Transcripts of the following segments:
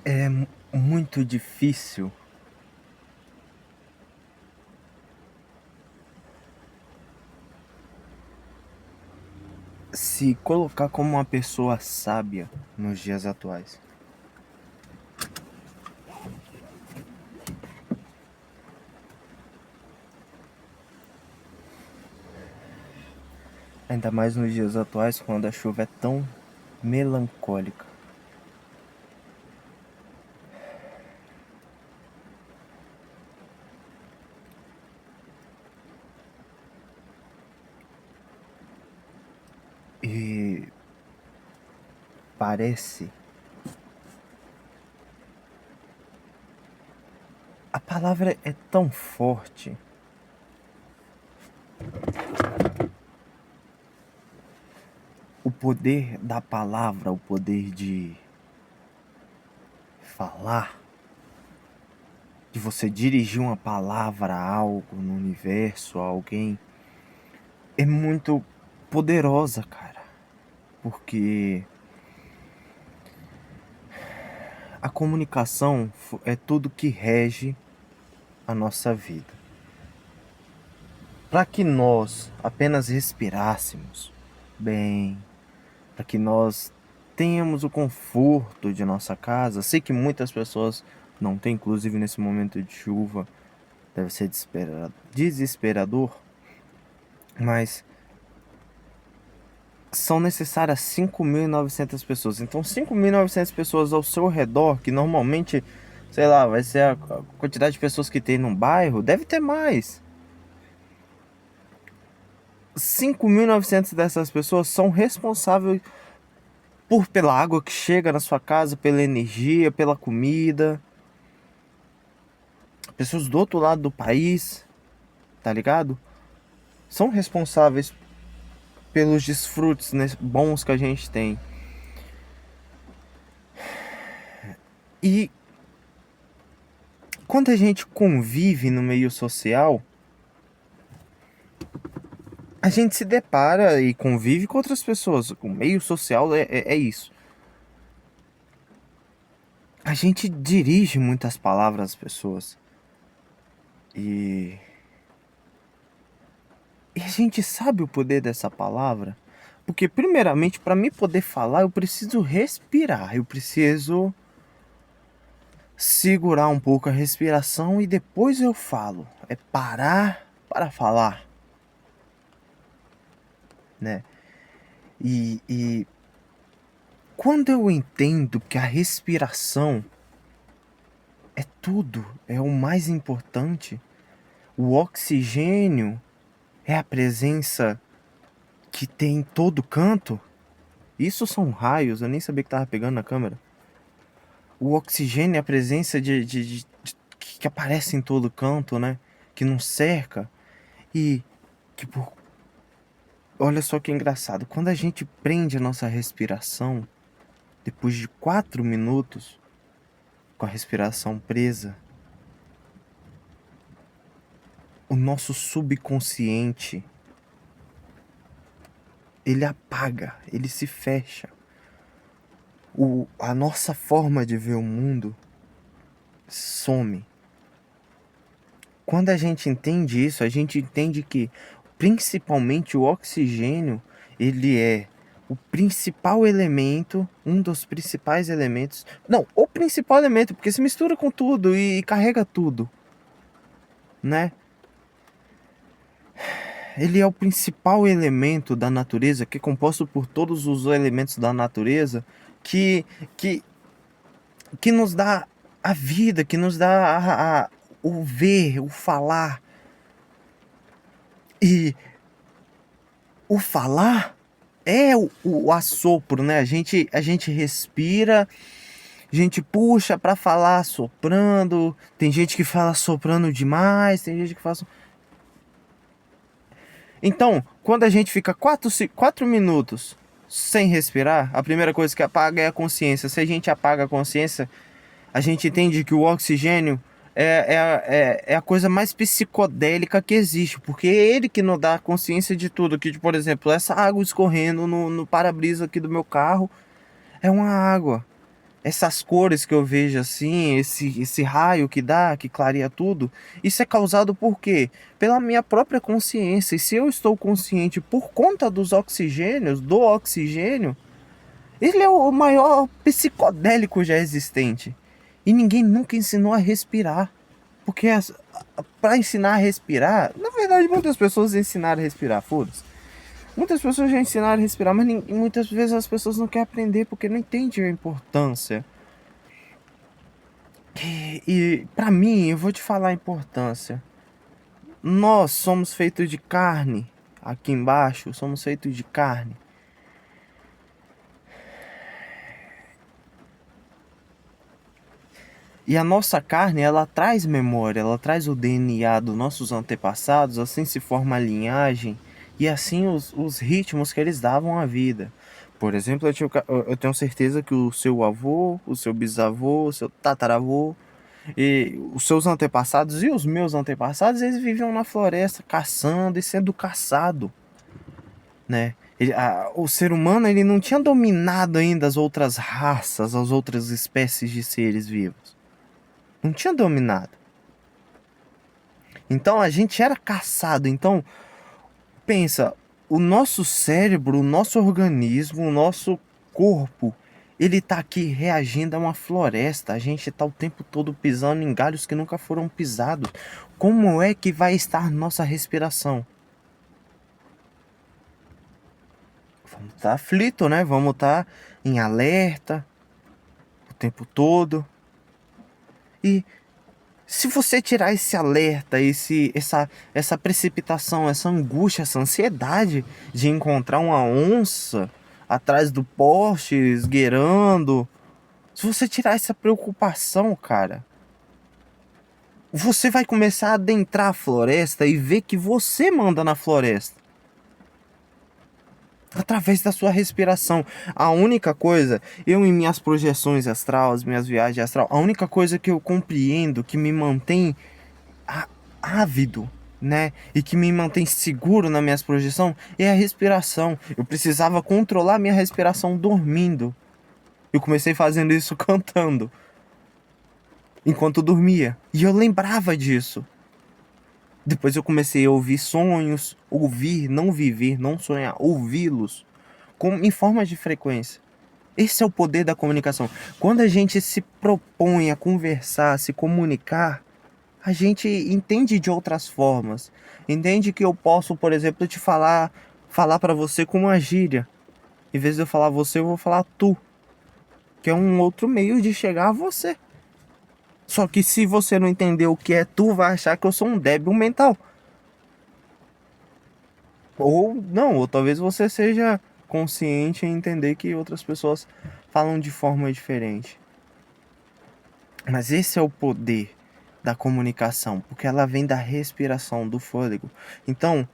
É muito difícil se colocar como uma pessoa sábia nos dias atuais. Ainda mais nos dias atuais, quando a chuva é tão melancólica. E parece. A palavra é tão forte. O poder da palavra, o poder de falar, de você dirigir uma palavra a algo no universo, a alguém, é muito poderosa, cara. Porque a comunicação é tudo que rege a nossa vida. Para que nós apenas respirássemos bem, para que nós tenhamos o conforto de nossa casa. Sei que muitas pessoas não têm, inclusive nesse momento de chuva, deve ser desesperador, mas são necessárias 5.900 pessoas. Então 5.900 pessoas ao seu redor, que normalmente, sei lá, vai ser a quantidade de pessoas que tem num bairro, deve ter mais. 5.900 dessas pessoas são responsáveis pela água que chega na sua casa, pela energia, pela comida. Pessoas do outro lado do país, tá ligado? São responsáveis pelos desfrutes, né, bons que a gente tem. E quando a gente convive no meio social, a gente se depara e convive com outras pessoas. O meio social é isso. A gente dirige muitas palavras às pessoas. E a gente sabe o poder dessa palavra. Porque, primeiramente, para mim poder falar, eu preciso respirar. Eu preciso segurar um pouco a respiração e depois eu falo. É parar para falar, né? E quando eu entendo que a respiração é tudo, é o mais importante, o oxigênio é a presença que tem em todo canto. Isso são raios, eu nem sabia que tava pegando na câmera. O oxigênio é a presença que aparece em todo canto, né? Que nos cerca. E que por... Olha só que engraçado. Quando a gente prende a nossa respiração, depois de 4 minutos, com a respiração presa, o nosso subconsciente, ele apaga, ele se fecha. A nossa forma de ver o mundo some. Quando a gente entende isso, a gente entende que principalmente o oxigênio, ele é o principal elemento, um dos principais elementos. Não, o principal elemento, porque se mistura com tudo e carrega tudo, né? Ele é o principal elemento da natureza, que é composto por todos os elementos da natureza que, que, que nos dá a vida, que nos dá o ver, o falar. E o falar é o assopro, né? A gente respira, a gente puxa para falar soprando. Tem gente que fala soprando demais, tem gente que fala. Então, quando a gente fica 4 minutos sem respirar, a primeira coisa que apaga é a consciência. Se a gente apaga a consciência, a gente entende que o oxigênio é a coisa mais psicodélica que existe, porque é ele que nos dá consciência de tudo. Que, por exemplo, essa água escorrendo no para-brisa aqui do meu carro é uma água. essas cores que eu vejo assim, esse raio que dá, que clareia tudo, isso é causado por quê? Pela minha própria consciência. E se eu estou consciente por conta dos oxigênios, do oxigênio, ele é o maior psicodélico já existente. E ninguém nunca ensinou a respirar. Porque para ensinar a respirar, na verdade muitas pessoas ensinaram a respirar, foda-se. Muitas pessoas já ensinaram a respirar, mas muitas vezes as pessoas não querem aprender porque não entendem a importância. E para mim, eu vou te falar a importância. Nós somos feitos de carne. Aqui embaixo, somos feitos de carne. E a nossa carne, ela traz memória, ela traz o DNA dos nossos antepassados, assim se forma a linhagem e assim os ritmos que eles davam à vida. Por exemplo, eu tenho certeza que o seu avô, o seu bisavô, o seu tataravô e os seus antepassados e os meus antepassados, eles viviam na floresta caçando e sendo caçado, né? O ser humano ele não tinha dominado ainda as outras raças, as outras espécies de seres vivos. Não tinha dominado. Então a gente era caçado. Então, pensa, o nosso cérebro, o nosso organismo, o nosso corpo, ele tá aqui reagindo a uma floresta. A gente tá o tempo todo pisando em galhos que nunca foram pisados. Como é que vai estar nossa respiração? Vamos estar aflito, né? Vamos estar em alerta o tempo todo. E se você tirar esse alerta, essa precipitação, essa angústia, essa ansiedade de encontrar uma onça atrás do poste, esgueirando, se você tirar essa preocupação, cara, você vai começar a adentrar a floresta e ver que você manda na floresta. Através da sua respiração. A única coisa, eu em minhas projeções astral, as minhas viagens astral, a única coisa que eu compreendo, que me mantém ávido, né? E que me mantém seguro nas minhas projeções é a respiração. Eu precisava controlar minha respiração dormindo. Eu comecei fazendo isso cantando enquanto dormia. E eu lembrava disso. Depois eu comecei a ouvir sonhos, ouvir, não viver, não sonhar, ouvi-los em forma de frequência. Esse é o poder da comunicação. Quando a gente se propõe a conversar, a se comunicar, a gente entende de outras formas. Entende que eu posso, por exemplo, te falar para você com uma gíria. Em vez de eu falar você, eu vou falar tu, que é um outro meio de chegar a você. Só que se você não entender o que é tu, vai achar que eu sou um débil mental. Ou não, ou talvez você seja consciente em entender que outras pessoas falam de forma diferente. Mas esse é o poder da comunicação, porque ela vem da respiração, do fôlego. Então,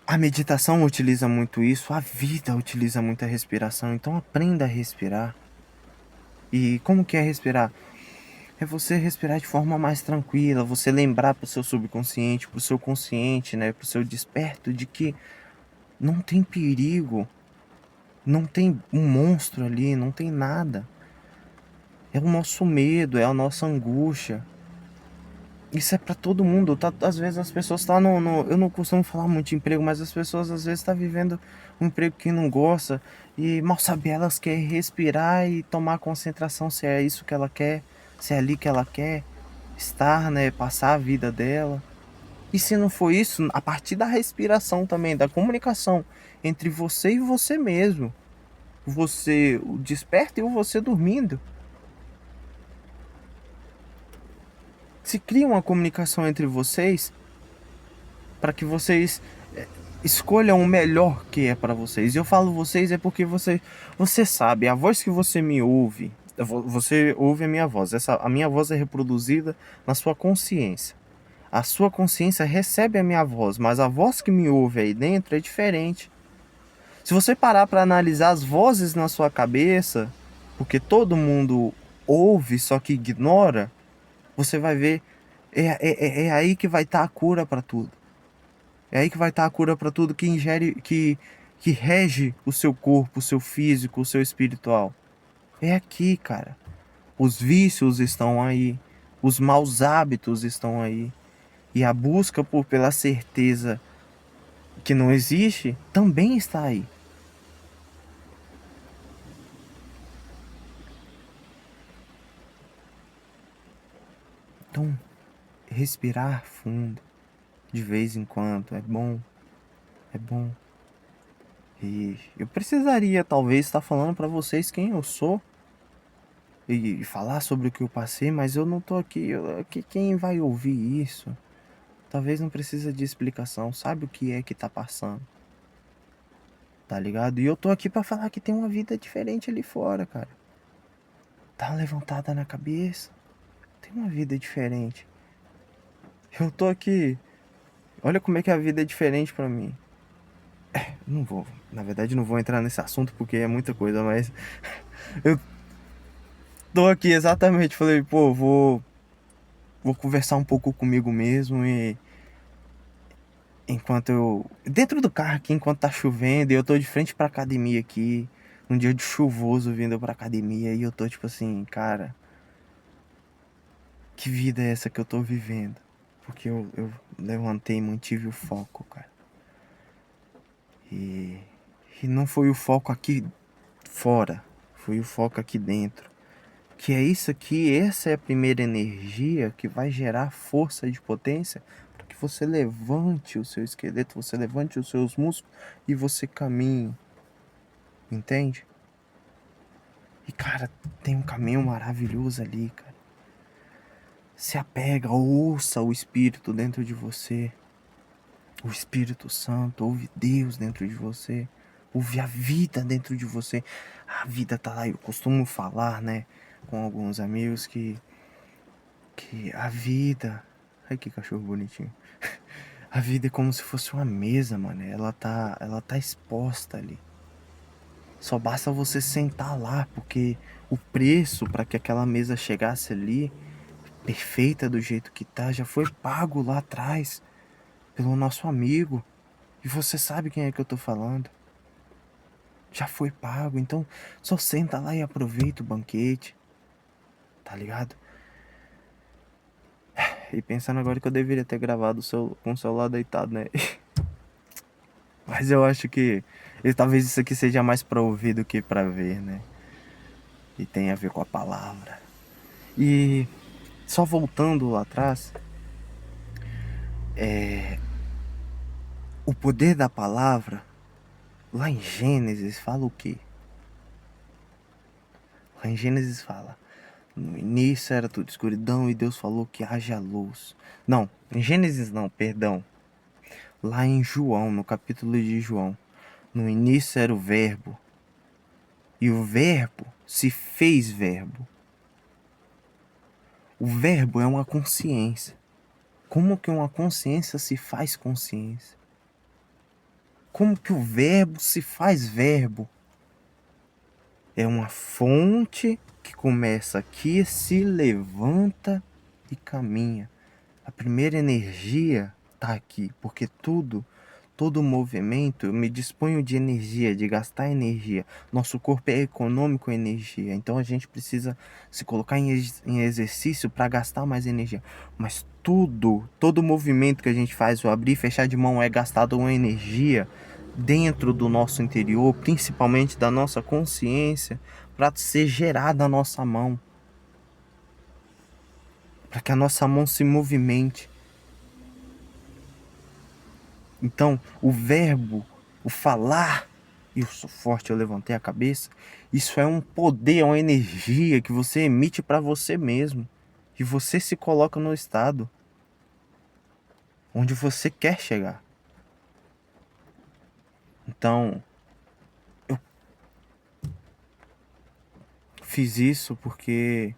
a meditação utiliza muito isso, a vida utiliza muito a respiração. Então, aprenda a respirar. E como que é respirar? É você respirar de forma mais tranquila, você lembrar pro seu subconsciente, pro seu consciente, né, pro seu desperto de que não tem perigo, não tem um monstro ali, não tem nada. É o nosso medo, é a nossa angústia. Isso é pra todo mundo, tá? Às vezes as pessoas tá eu não costumo falar muito de emprego, mas as pessoas às vezes tá vivendo um emprego que não gosta e mal sabe elas querem respirar e tomar concentração se é isso que ela quer, se é ali que ela quer estar, né? Passar a vida dela. E se não for isso, a partir da respiração também, da comunicação entre você e você mesmo, você o desperta e o você dormindo. Se cria uma comunicação entre vocês para que vocês escolham o melhor que é para vocês. E eu falo vocês é porque você sabe, a voz que você me ouve, você ouve a minha voz. A minha voz é reproduzida na sua consciência. A sua consciência recebe a minha voz, mas a voz que me ouve aí dentro é diferente. Se você parar para analisar as vozes na sua cabeça, porque todo mundo ouve, só que ignora, você vai ver, é aí que vai estar a cura para tudo. É aí que vai estar a cura para tudo que ingere, que rege o seu corpo, o seu físico, o seu espiritual. É aqui, cara. Os vícios estão aí, os maus hábitos estão aí, e a busca pela certeza que não existe também está aí. Então, respirar fundo de vez em quando é bom, é bom. E eu precisaria talvez estar falando para vocês quem eu sou e falar sobre o que eu passei, mas eu não tô aqui, aqui quem vai ouvir isso talvez não precisa de explicação, sabe o que é que tá passando, tá ligado? E eu tô aqui para falar que tem uma vida diferente ali fora, cara. Dá uma levantada na cabeça, tem uma vida diferente. Eu tô aqui, olha como é que a vida é diferente para mim. Não vou, na verdade não vou entrar nesse assunto porque é muita coisa, mas eu tô aqui exatamente, falei, pô, vou conversar um pouco comigo mesmo e enquanto eu dentro do carro aqui, enquanto tá chovendo, e eu tô de frente pra academia aqui, um dia de chuvoso vindo pra academia e eu tô tipo assim, cara, que vida é essa que eu tô vivendo? Porque eu levantei, mantive o foco, cara. E, e não foi o foco aqui fora, foi o foco aqui dentro. Que é isso aqui, essa é a primeira energia que vai gerar força de potência para que você levante o seu esqueleto, você levante os seus músculos e você caminhe, entende? E cara, tem um caminho maravilhoso ali, cara. Se apega, ouça o Espírito dentro de você, o Espírito Santo, ouve Deus dentro de você, ouve a vida dentro de você. A vida tá lá, eu costumo falar, né, com alguns amigos que a vida. Ai, que cachorro bonitinho. A vida é como se fosse uma mesa, mano. Ela tá exposta ali. Só basta você sentar lá, porque o preço para que aquela mesa chegasse ali, perfeita do jeito que tá, já foi pago lá atrás pelo nosso amigo. E você sabe quem é que eu tô falando. Já foi pago, então só senta lá e aproveita o banquete, tá ligado? E pensando agora que eu deveria ter gravado com o celular deitado, né? Mas eu acho que talvez isso aqui seja mais pra ouvir do que pra ver, né? E tem a ver com a palavra. E só voltando lá atrás, o poder da palavra, lá em Gênesis fala o quê? Lá em Gênesis fala: no início era tudo escuridão e Deus falou que haja luz. Não, em Gênesis não, perdão. Lá em João, no capítulo de João, no início era o Verbo, e o Verbo se fez Verbo. O Verbo é uma consciência. Como que uma consciência se faz consciência? Como que o Verbo se faz Verbo? É uma fonte que começa aqui, se levanta e caminha. A primeira energia está aqui, porque todo movimento, eu me disponho de energia, de gastar energia. Nosso corpo é econômico em energia, então a gente precisa se colocar em exercício para gastar mais energia. Mas todo movimento que a gente faz, o abrir e fechar de mão, é gastado uma energia dentro do nosso interior, principalmente da nossa consciência, para ser gerada na nossa mão, para que a nossa mão se movimente. Então, o verbo, o falar, e eu sou forte, eu levantei a cabeça, isso é um poder, é uma energia que você emite para você mesmo. E você se coloca no estado onde você quer chegar. Então, eu fiz isso porque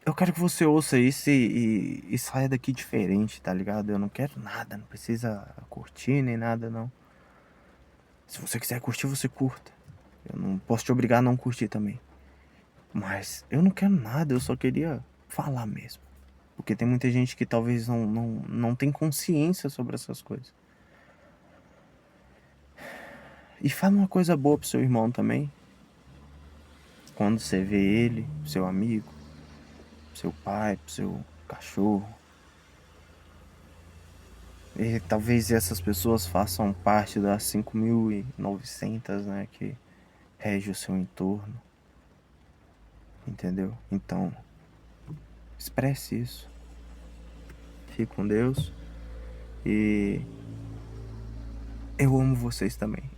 eu quero que você ouça isso e saia daqui diferente, tá ligado? Eu não quero nada, não precisa curtir nem nada, não. Se você quiser curtir, você curta. Eu não posso te obrigar a não curtir também. Mas eu não quero nada, eu só queria falar mesmo. Porque tem muita gente que talvez não tem consciência sobre essas coisas. E fala uma coisa boa pro seu irmão também. quando você vê ele, seu amigo, seu pai, seu cachorro. E talvez essas pessoas façam parte das 5.900, né, que rege o seu entorno, entendeu? Então, expresse isso. Fique com Deus e eu amo vocês também.